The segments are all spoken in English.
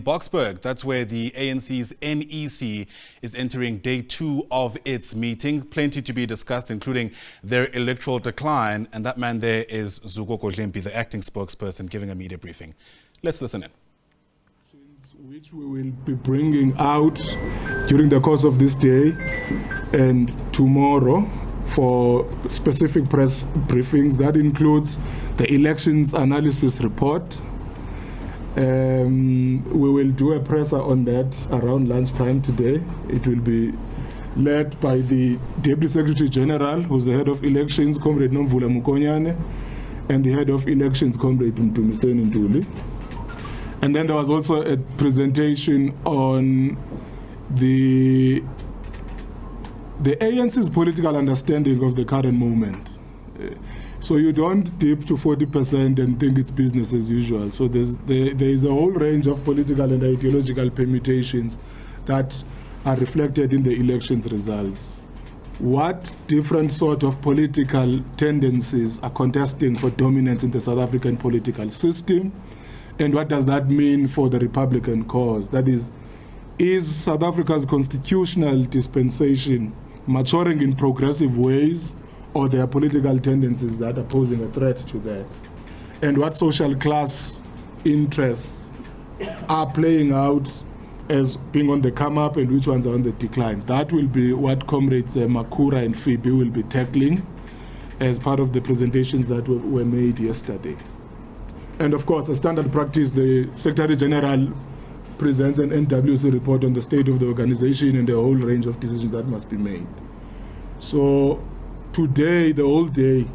in Boksburg. That's where the ANC's NEC is entering day 2 of its meeting. Plenty to be discussed, including their electoral decline. And that man there is Zugoko Dlempi, the acting spokesperson, giving a media briefing. Let's listen in. Which we will be bringing out during the course of this day and tomorrow for specific press briefings. That includes the elections analysis report. We will do a presser on that around lunchtime today. It will be led by the Deputy Secretary-General, who's the head of elections, Comrade Nomvula Mokonyane, and the head of elections, Comrade Mdumiseni Ntuli. And then there was also a presentation on the ANC's political understanding of the current moment. So you don't dip to 40% and think it's business as usual. So there is a whole range of political and ideological permutations that are reflected in the elections results. What different sort of political tendencies are contesting for dominance in the South African political system? And what does that mean for the Republican cause? That is South Africa's constitutional dispensation maturing in progressive ways, or there are political tendencies that are posing a threat to that? And what social class interests are playing out as being on the come up and which ones are on the decline? That will be what Comrades Makura and Phoebe will be tackling as part of the presentations that were made yesterday. And of course, a standard practice, the Secretary-General presents an NWC report on the state of the organization and the whole range of decisions that must be made. So today, the whole day,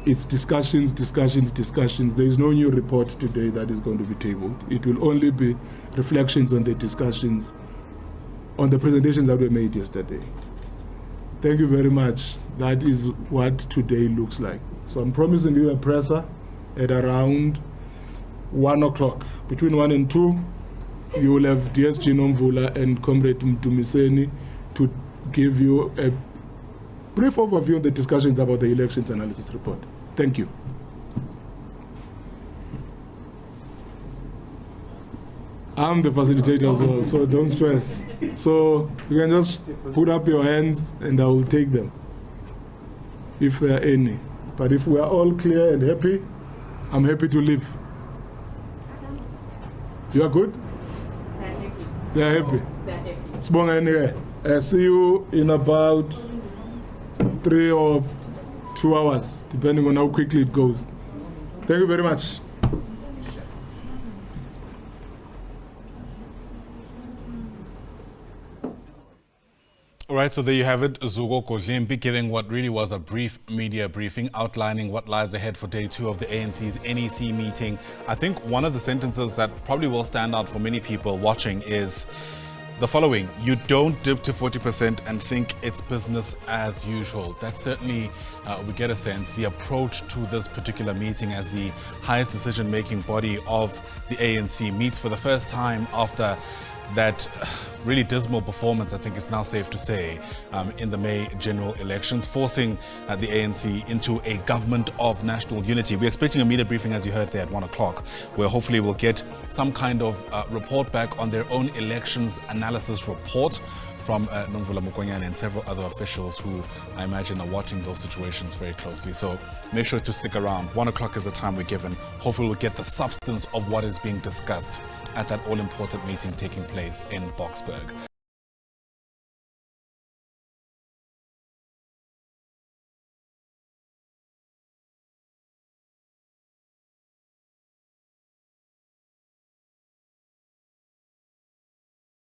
it's discussions. There is no new report today that is going to be tabled. It will only be reflections on the discussions, on the presentations that were made yesterday. Thank you very much. That is what today looks like. So I'm promising you a presser at around 1 o'clock. Between 1 and 2, you will have DSG Nomvula and Comrade Mdumiseni to give you a brief overview of the discussions about the elections analysis report. Thank you. I'm the facilitator as well, so don't stress. So you can just put up your hands and I will take them, if there are any. But if we are all clear and happy, I'm happy to leave. You are good? They are happy. Sibonga anyway. See you in about 3 or 2 hours, depending on how quickly it goes. Thank you very much. All right, so there you have it, Zugoko Dlempi giving what really was a brief media briefing outlining what lies ahead for day 2 of the ANC's NEC meeting. I think one of the sentences that probably will stand out for many people watching is the following: you don't dip to 40% and think it's business as usual. That's certainly, we get a sense, the approach to this particular meeting as the highest decision-making body of the ANC meets for the first time after that really dismal performance, I think it's now safe to say, in the May general elections, forcing the ANC into a government of national unity. We're expecting a media briefing, as you heard there, at 1 o'clock, where hopefully we'll get some kind of report back on their own elections analysis report from Nomvula Mokonyane and several other officials who I imagine are watching those situations very closely. So make sure to stick around. 1 o'clock is the time we're given. Hopefully we'll get the substance of what is being discussed at that all-important meeting taking place in Boksburg.